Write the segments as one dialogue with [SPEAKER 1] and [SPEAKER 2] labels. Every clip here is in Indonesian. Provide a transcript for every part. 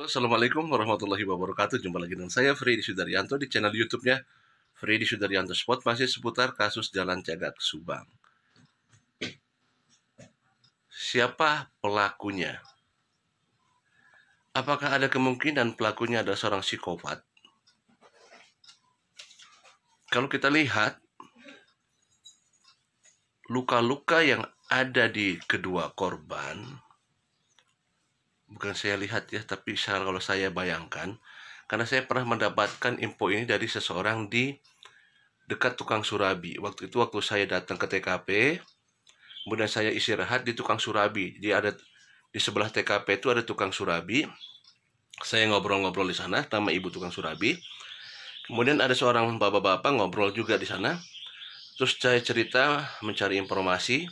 [SPEAKER 1] Assalamualaikum warahmatullahi wabarakatuh. Jumpa lagi dengan saya Freddy Sudaryanto di channel YouTube-nya Freddy Sudaryanto Spot, masih seputar kasus Jalan Cagak Subang. Siapa pelakunya? Apakah ada kemungkinan pelakunya adalah seorang psikopat? Kalau kita lihat luka-luka yang ada di kedua korban, bukan saya lihat ya, tapi kalau saya bayangkan, karena saya pernah mendapatkan info ini dari seseorang di dekat tukang surabi. Waktu saya datang ke TKP, kemudian saya istirahat di tukang surabi. Dia ada di sebelah TKP itu ada tukang surabi. Saya ngobrol-ngobrol di sana sama ibu tukang surabi. Kemudian ada seorang bapak-bapak ngobrol juga di sana. Terus saya cerita mencari informasi.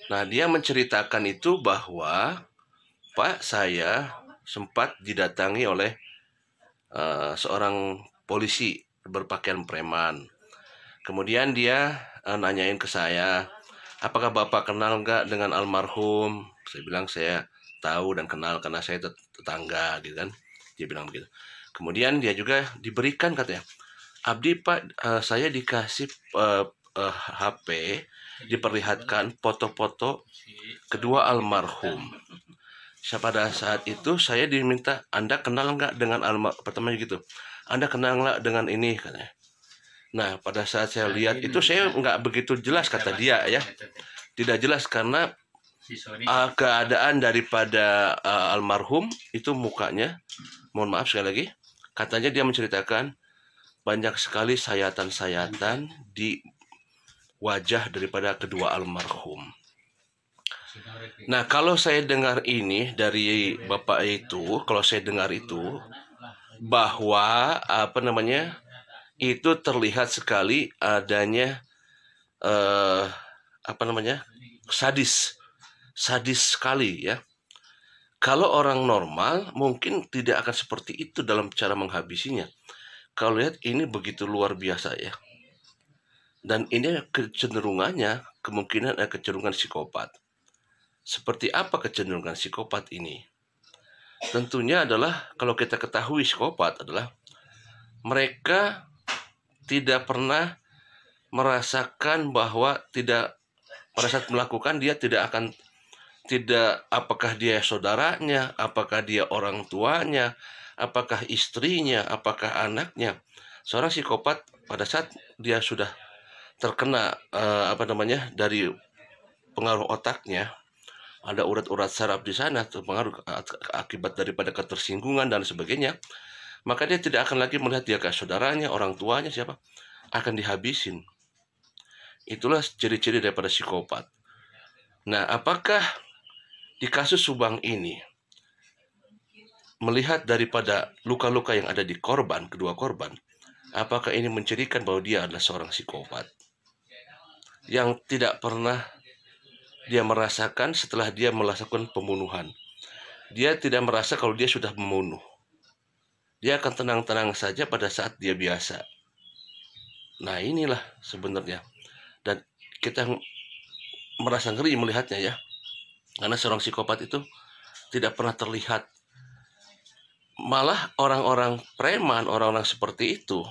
[SPEAKER 1] Nah, dia menceritakan itu bahwa Pak, saya sempat didatangi oleh seorang polisi berpakaian preman. Kemudian dia nanyain ke saya, apakah Bapak kenal nggak dengan almarhum? Saya bilang saya tahu dan kenal karena saya tetangga gitu kan. Dia bilang begitu. Kemudian dia juga diberikan katanya, Abdi Pak, saya dikasih HP, diperlihatkan foto-foto kedua almarhum. Pada saat itu saya diminta, Anda kenal nggak dengan almarhum? Pertama gitu, Anda kenal nggak dengan ini katanya. Nah, pada saat saya lihat itu saya nggak begitu jelas kata dia ya. Tidak jelas karena keadaan daripada almarhum itu mukanya, mohon maaf sekali lagi, katanya dia menceritakan banyak sekali sayatan-sayatan di wajah daripada kedua almarhum. Nah, kalau saya dengar ini dari bapak itu, kalau saya dengar itu bahwa itu terlihat sekali adanya sadis sekali ya. Kalau orang normal mungkin tidak akan seperti itu dalam cara menghabisinya. Kalau lihat ini begitu luar biasa ya. Dan ini kecenderungannya kemungkinan ada kecenderungan psikopat. Seperti apa kecenderungan psikopat ini? Tentunya adalah kalau kita ketahui psikopat adalah mereka tidak pernah merasakan bahwa tidak pada saat melakukan dia apakah dia saudaranya, apakah dia orang tuanya, apakah istrinya, apakah anaknya. Seorang psikopat pada saat dia sudah terkena dari pengaruh otaknya, ada urat-urat saraf di sana terpengaruh akibat daripada ketersinggungan dan sebagainya, maka dia tidak akan lagi melihat dia ke saudaranya, orang tuanya siapa, akan dihabisin. Itulah ciri-ciri daripada psikopat. Nah, apakah di kasus Subang ini, melihat daripada luka-luka yang ada di korban, kedua korban, apakah ini mencirikan bahwa dia adalah seorang psikopat yang tidak pernah dia merasakan setelah dia melakukan pembunuhan. Dia tidak merasa kalau dia sudah membunuh. Dia akan tenang-tenang saja pada saat dia biasa. Nah, inilah sebenarnya. Dan kita merasa ngeri melihatnya ya. Karena seorang psikopat itu tidak pernah terlihat. Malah orang-orang preman, orang-orang seperti itu,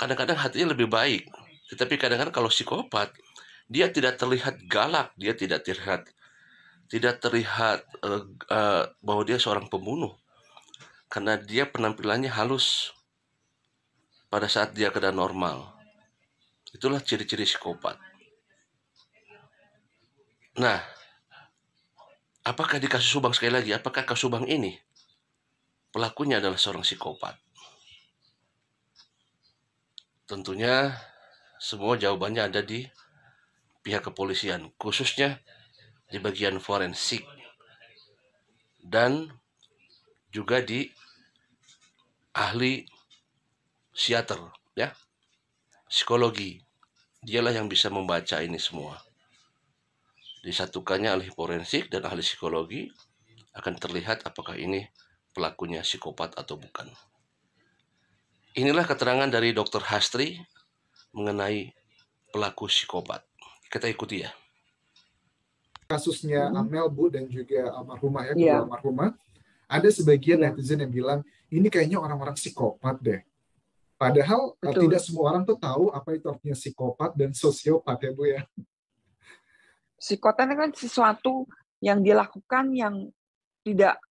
[SPEAKER 1] kadang-kadang hatinya lebih baik. Tetapi kadang-kadang kalau psikopat, dia tidak terlihat galak, dia tidak terlihat bahwa dia seorang pembunuh. Karena dia penampilannya halus pada saat dia keadaan normal. Itulah ciri-ciri psikopat. Nah, apakah di kasus Subang sekali lagi, apakah kasus Subang ini pelakunya adalah seorang psikopat? Tentunya semua jawabannya ada di pihak kepolisian, khususnya di bagian forensik dan juga di ahli psikiater ya, psikologi. Dialah yang bisa membaca ini semua. Disatukannya ahli forensik dan ahli psikologi, akan terlihat apakah ini pelakunya psikopat atau bukan. Inilah keterangan dari Dr. Hastri mengenai pelaku psikopat. Kita ikuti ya.
[SPEAKER 2] Kasusnya Amel, Bu, dan juga almarhumah ya, kedua almarhumah. Ada sebagian
[SPEAKER 3] Iya,
[SPEAKER 2] netizen yang bilang, ini kayaknya orang-orang psikopat deh. Padahal tidak
[SPEAKER 3] betul.
[SPEAKER 2] semua orang tuh tahu apa itu artinya psikopat dan sosiopat ya Bu ya.
[SPEAKER 3] Psikoten kan sesuatu yang dilakukan yang tidak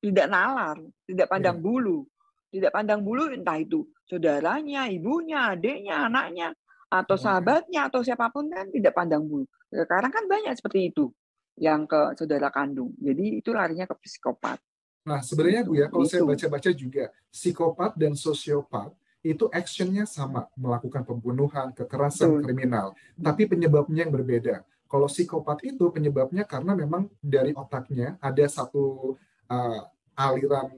[SPEAKER 3] tidak nalar, tidak pandang
[SPEAKER 2] Iya.
[SPEAKER 3] bulu. Tidak pandang bulu entah itu saudaranya, ibunya, adiknya, anaknya, atau
[SPEAKER 2] Hmm.
[SPEAKER 3] sahabatnya, atau siapapun kan tidak pandang bulu. Sekarang kan banyak seperti itu yang ke saudara kandung. Jadi itu larinya ke psikopat.
[SPEAKER 2] Nah, sebenarnya Bu ya,
[SPEAKER 3] Itu,
[SPEAKER 2] kalau saya
[SPEAKER 3] itu.
[SPEAKER 2] baca-baca juga, psikopat dan sosiopat itu actionnya sama, melakukan pembunuhan, kekerasan,
[SPEAKER 3] Betul.
[SPEAKER 2] kriminal. Tapi penyebabnya yang berbeda. Kalau psikopat itu penyebabnya karena memang dari otaknya ada satu uh, aliran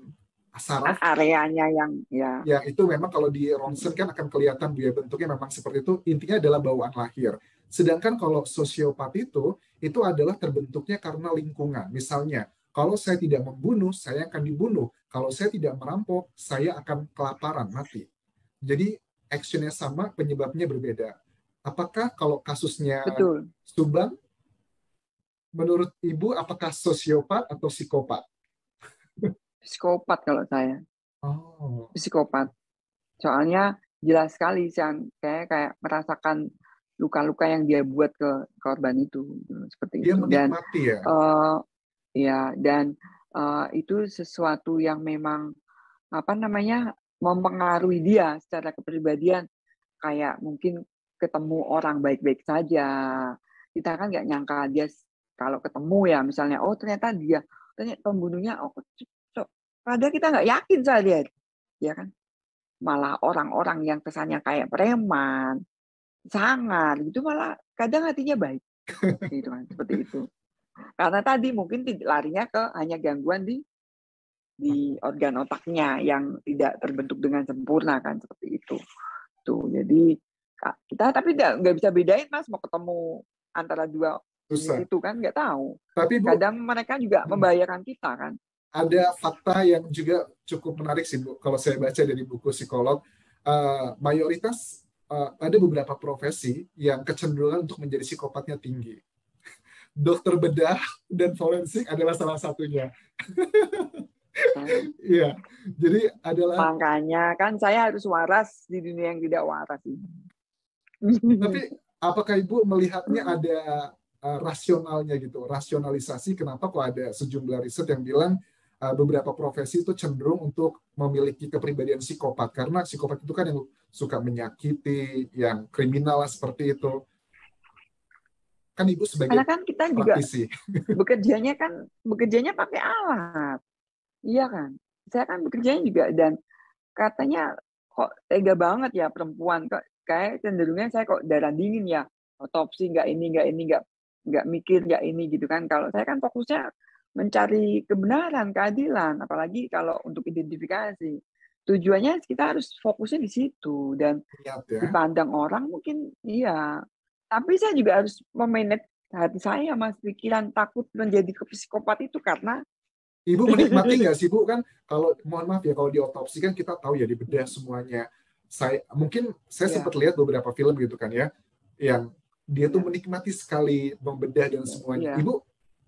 [SPEAKER 2] saraf
[SPEAKER 3] Areanya yang ya
[SPEAKER 2] yang itu memang kalau di ronsen kan akan kelihatan Bu ya, bentuknya memang seperti itu, intinya adalah bawaan lahir. Sedangkan kalau sosiopat itu adalah terbentuknya karena lingkungan. Misalnya, kalau saya tidak membunuh, saya akan dibunuh. Kalau saya tidak merampok, saya akan kelaparan, mati. Jadi actionnya sama, penyebabnya berbeda. Apakah kalau kasusnya
[SPEAKER 3] betul.
[SPEAKER 2] Subang, menurut Ibu, apakah sosiopat atau psikopat?
[SPEAKER 3] Psikopat kalau saya.
[SPEAKER 2] Oh,
[SPEAKER 3] Psikopat. Soalnya jelas sekali sih kayak kayak merasakan luka-luka yang dia buat ke korban itu gitu, seperti
[SPEAKER 2] dia
[SPEAKER 3] itu. Dan
[SPEAKER 2] menikmati ya.
[SPEAKER 3] uh, ya dan itu sesuatu yang memang apa namanya mempengaruhi dia secara kepribadian, kayak mungkin ketemu orang baik-baik saja, kita kan nggak nyangka dia kalau ketemu ya misalnya, oh ternyata pembunuhnya, oh padahal kita nggak yakin saja, ya kan, malah orang-orang yang kesannya kayak preman, sangar gitu, malah kadang hatinya baik gitu kan, seperti itu. Karena tadi mungkin larinya ke hanya gangguan di organ otaknya yang tidak terbentuk dengan sempurna kan, seperti itu. Tuh, jadi kita tapi nggak bisa bedain Mas mau ketemu antara dua jenis
[SPEAKER 2] Susah.
[SPEAKER 3] itu kan nggak tahu.
[SPEAKER 2] Tapi Bu,
[SPEAKER 3] Kadang mereka juga membahayakan kita kan.
[SPEAKER 2] ada fakta yang juga cukup menarik sih Bu. Kalau saya baca dari buku psikolog, mayoritas ada beberapa profesi yang kecenderungan untuk menjadi psikopatnya tinggi. Dokter bedah dan forensik adalah salah satunya.
[SPEAKER 3] Nah,
[SPEAKER 2] Iya, jadi adalah.
[SPEAKER 3] makanya kan saya harus waras di dunia yang tidak waras ini.
[SPEAKER 2] Tapi apakah Ibu melihatnya ada rasionalnya gitu, rasionalisasi kenapa kok ada sejumlah riset yang bilang beberapa profesi itu cenderung untuk memiliki kepribadian psikopat karena psikopat itu kan yang suka menyakiti, yang kriminal lah seperti itu. Kan Ibu sebagai
[SPEAKER 3] Karena kan kita juga
[SPEAKER 2] praktisi.
[SPEAKER 3] bekerjanya pakai alat, iya kan? Saya kan bekerjanya juga dan katanya kok tega banget ya perempuan, kok kayak cenderungnya saya kok darah dingin ya, otopsi nggak mikir nggak ini gitu kan. Kalau saya kan fokusnya mencari kebenaran, keadilan, apalagi kalau untuk identifikasi. Tujuannya kita harus fokusnya di situ dan
[SPEAKER 2] Niat ya.
[SPEAKER 3] dipandang orang mungkin iya. Tapi saya juga harus memanage hati saya, Mas, pikiran takut menjadi psikopat itu karena
[SPEAKER 2] Ibu menikmati nggak sih Bu kan kalau mohon maaf ya kalau di otopsi kan kita tahu ya dibedah semuanya. Saya sempat
[SPEAKER 3] ya,
[SPEAKER 2] lihat beberapa film gitu kan ya yang dia tuh
[SPEAKER 3] ya,
[SPEAKER 2] menikmati sekali membedah dan
[SPEAKER 3] ya,
[SPEAKER 2] semuanya.
[SPEAKER 3] ya.
[SPEAKER 2] Ibu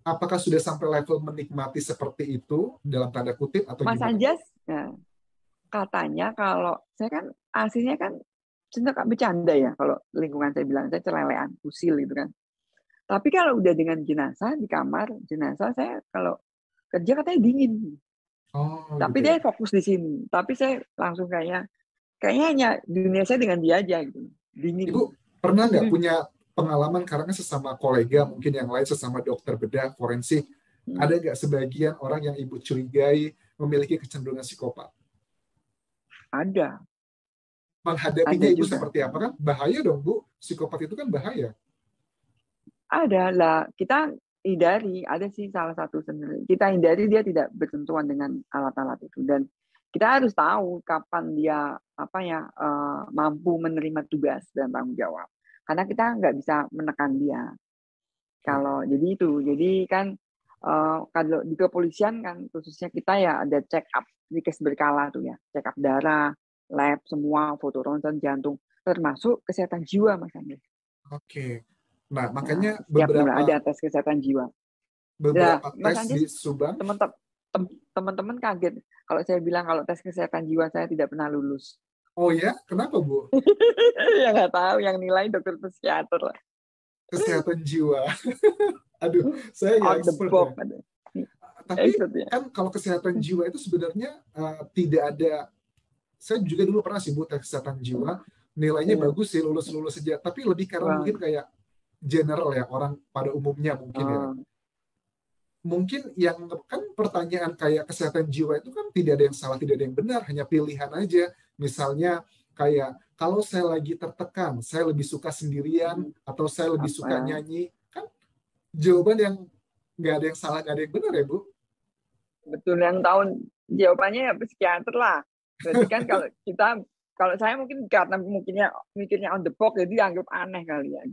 [SPEAKER 2] apakah sudah sampai level menikmati seperti itu dalam tanda kutip atau
[SPEAKER 3] Mas
[SPEAKER 2] gimana Bu?
[SPEAKER 3] Anjas, ya, katanya kalau saya kan aslinya kan cenderung bercanda ya, kalau lingkungan saya bilang saya celelean, usil gitu kan. Tapi kalau udah dengan jenazah di kamar jenazah, saya kalau kerja katanya dingin.
[SPEAKER 2] Oh
[SPEAKER 3] Tapi
[SPEAKER 2] gitu ya.
[SPEAKER 3] dia fokus di sini. Tapi saya langsung kayaknya hanya dunia saya dengan dia aja gitu, dingin.
[SPEAKER 2] Ibu pernah nggak punya pengalaman karena sesama kolega mungkin yang lain sesama dokter bedah forensik ada nggak sebagian orang yang Ibu curigai memiliki kecenderungan psikopat?
[SPEAKER 3] Ada,
[SPEAKER 2] Menghadapinya
[SPEAKER 3] ada
[SPEAKER 2] Ibu
[SPEAKER 3] juga.
[SPEAKER 2] seperti apa kan? Bahaya dong Bu. Psikopat itu kan bahaya.
[SPEAKER 3] Ada lah, kita hindari, ada sih salah satu sebenarnya. Kita hindari dia tidak bersentuhan dengan alat-alat itu dan kita harus tahu kapan dia apa ya mampu menerima tugas dan tanggung jawab. Karena kita nggak bisa menekan dia.
[SPEAKER 2] Oke.
[SPEAKER 3] Kalau jadi itu, jadi kan kalau di kepolisian kan khususnya kita ya ada check up nikes berkala tuh ya, check up darah, lab semua, foto ronsen jantung, termasuk kesehatan jiwa Mas Andi.
[SPEAKER 2] Oke. Nah,
[SPEAKER 3] Nah,
[SPEAKER 2] makanya
[SPEAKER 3] setiap bulan ada tes kesehatan jiwa. Nah,
[SPEAKER 2] beberapa
[SPEAKER 3] Mas
[SPEAKER 2] tes di
[SPEAKER 3] Anjas,
[SPEAKER 2] Subang.
[SPEAKER 3] teman-teman, teman-teman kaget kalau saya bilang kalau tes kesehatan jiwa saya tidak pernah lulus.
[SPEAKER 2] Oh ya, kenapa Bu?
[SPEAKER 3] Ya nggak tahu, yang nilai dokter psikiater lah.
[SPEAKER 2] Kesehatan jiwa. Aduh, saya
[SPEAKER 3] On
[SPEAKER 2] nggak
[SPEAKER 3] the
[SPEAKER 2] expert
[SPEAKER 3] book.
[SPEAKER 2] ya. Tapi
[SPEAKER 3] Expert ya.
[SPEAKER 2] kan kalau kesehatan jiwa itu sebenarnya tidak ada. Saya juga dulu pernah sih Bu tes kesehatan jiwa, nilainya
[SPEAKER 3] Iya.
[SPEAKER 2] bagus sih, lulus-lulus saja. Tapi lebih karena
[SPEAKER 3] Wah.
[SPEAKER 2] mungkin kayak general ya, orang pada umumnya mungkin ya.
[SPEAKER 3] Oh,
[SPEAKER 2] Mungkin yang kan pertanyaan kayak kesehatan jiwa itu kan tidak ada yang salah, tidak ada yang benar, hanya pilihan aja. Misalnya kayak kalau saya lagi tertekan, saya lebih suka sendirian atau saya lebih suka
[SPEAKER 3] apa?
[SPEAKER 2] nyanyi, kan jawaban yang nggak ada yang salah, nggak ada yang benar ya Bu.
[SPEAKER 3] Betul, yang tahun jawabannya ya psikiater lah. Berarti kan kalau saya mungkin karena mikirnya on the box jadi dianggap aneh kali ya.